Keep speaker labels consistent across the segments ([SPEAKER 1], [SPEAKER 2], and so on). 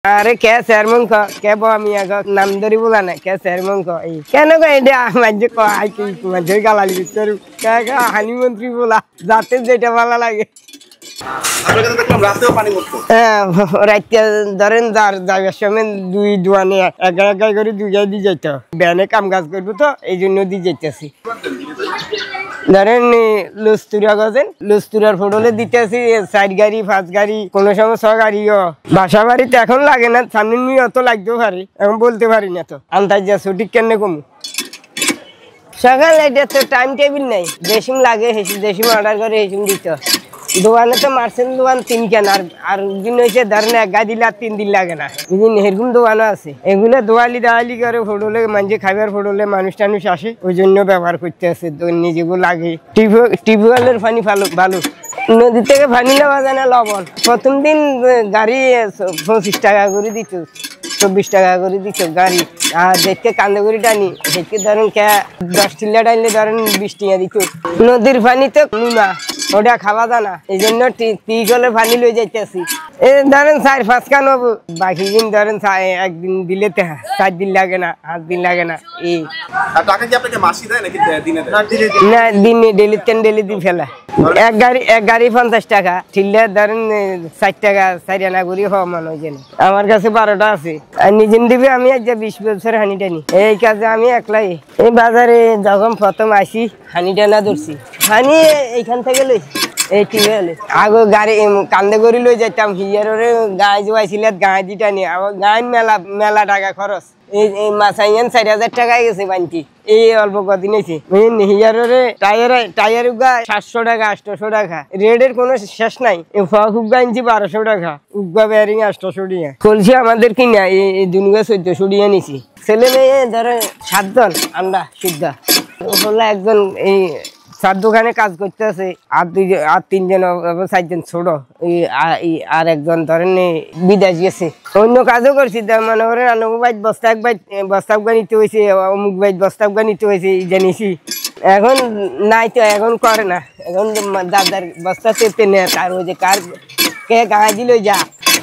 [SPEAKER 1] আরে কে চেয়ারম্যান কে আমি নাম ধরি বলা না কে চেয়ারম্যান কেন এটা মাঝে মাঝে গালালি করু কে হানি মন্ত্রী বলা যাতে যেটা ভালো লাগে। ধরেন যাইবার সময় দুই দোয়ানে একা করে দুই গাই দিয়ে যাইতো ব্যানে কাম কাজ করবো তো এই জন্য দিয়ে যাইতেছি। ধরেন লুস্তুরা গজেন লুস্তুরার ফটোলে দিতেছি 4 গাড়ি 5 গাড়ি কোন সময় 6 গাড়িও বাসা বাড়িতে এখন লাগে না সামনে নিয়ে অত লাগতেও পারি এখন বলতে পারি না তো আন্দাজ যা সঠিক কেন কমু সকাল এটা তো টাইম টেবিল নাই দেশিম লাগে দেশিম অর্ডার করে হেসিম দিত দোকানে তো মার্সেল দোকান 3 কেন আর দিন হয়েছে ধরেন 1 গাড়ি দিলে 3 দিন লাগে না এদিন এরকম দোকানও আছে এগুলো দোয়ালি করে ফটোলে মানুষ খাবার ফটোলে মানুষ টানুষ আসে ওই জন্য ব্যবহার করতে আছে নিজেগুলো লাগে টিউবওয়েলের পানি ভালো নদী থেকে পানি নেওয়া যায় না লবণ প্রথম দিন গাড়ি 25 টাকা করে দিত 24 টাকা করে দিত গাড়ি আর দেখতে কান্দে করে টানি দেখতে ধরেন 10 টিলা টানলে ধরেন 20 টাকা দিত নদীর পানি তো নুনা ওটা খাওয়া যায় না এই জন্য টিকলে পানি লয়ে যাইতেছি এই ধরেন 4-5 কান বাকি দিন ধরেন একদিন দিলে 4 দিন লাগে না 8 দিন লাগে না এই
[SPEAKER 2] টাকা কি আপনাকে মাসি দেয় নাকি দিনে দেয়?
[SPEAKER 1] না দিনে ডেলি দিন ফেলা এক গাড়ি 50 টাকা ঠিললে ধরেন 60 টাকা 4 আনা করি হওয়া মানুষ আমার কাছে 12টা আছে আর নিজের দিবে আমি আজ 20 বছর হানি টানি এই কাজে আমি একলাই এই বাজারে যখন প্রথম আসি হানি টানা ধরছি হানি এইখান থেকে লই এই টিউবওয়েলে আগে গাড়ি কান্দে করে লই যাইতাম হিয়ারে গায়ে জোয়াইছিল গায়ে দিটা নিয়ে আবার গায়ে মেলা টাকা খরচ এই মাছাইয়ান 4000 টাকায় গেছে বানটি এই অল্প কদিন হয়েছে হিয়ারে টায়ার উগা 700 টাকা 800 টাকা রেডের কোনো শেষ নাই উগা আনছি 1200 টাকা উগা ব্যারিং 800 টাকা কলছি আমাদের কিনা এই দুনিয়া 1400 টাকা নিছি ছেলে মেয়ে ধরে 7 জন আমরা শুদ্ধ হলো একজন এই 4 দোকানে কাজ করতে আছে আর 3 জন 4 জন ছোট আর একজন ধরেন বিদেশ গেছে অন্য কাজও করছি মনে করেন অমুক বাইট বস্তা নিতে হয়েছে অমুক বাইট বস্তা নিতে হয়েছে জানিছি এখন নাই তো এখন করে না এখন দাদার বস্তা চেপে নেয় তার ওই যে কার কে গাঁ দিল যা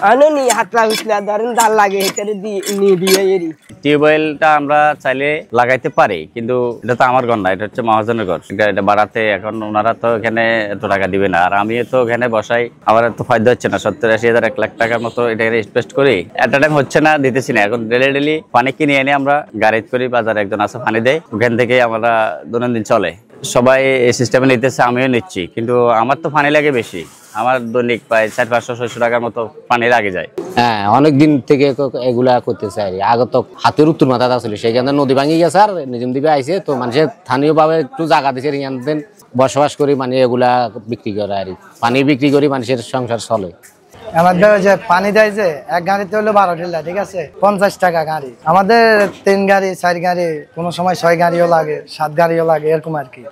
[SPEAKER 1] আনি হাতলা হুতলা ধরেন দাল লাগে এটারে নিয়ে দিয়ে এরি
[SPEAKER 3] টিউবওয়েলটা আমরা চাইলে লাগাইতে পারি কিন্তু এটা তো আমার ঘর না এটা হচ্ছে মহাজনের ঘর এটা বাড়াতে এখন ওনারা তো এখানে এত টাকা দিবে না আর আমি তো এখানে বসাই আমার এত ফায়দা হচ্ছে না 70-80 হাজার 1 লাখ টাকার মতো এটা ইনভেস্ট করি একটা টাইম হচ্ছে না দিতেছি না এখন ডেলি পানি কিনে এনে আমরা গাড়িতে করি বাজারে একজন আছে পানি দেয় ওখান থেকে আমরা দৈনন্দিন চলে সবাই এই সিস্টেমে নিতেছে আমিও নিচ্ছি কিন্তু আমার তো পানি লাগে বেশি আমার দৈনিক প্রায় 400-500-600 টাকার মতো পানি লাগে যায়।
[SPEAKER 4] হ্যাঁ অনেকদিন থেকে এগুলা করতেছে আর আগে তো হাতের উত্তর মাথা ছিল সেখানে নদী ভাঙি গেছে আর নিজম দিকে আইসে তো মানুষের স্থানীয় ভাবে একটু জায়গা দিচ্ছে ইয়ান বসবাস করি মানে এগুলা বিক্রি করে আর পানি বিক্রি করি মানুষের সংসার চলে।
[SPEAKER 5] আমাদের যে পানি দেয় যে এক গাড়িতে হলো 12 ঢিলা ঠিক আছে 50 টাকা গাড়ি আমাদের 3 গাড়ি 4 গাড়ি কোনো সময় 6 গাড়িও লাগে 7 গাড়িও লাগে এরকম আর কি।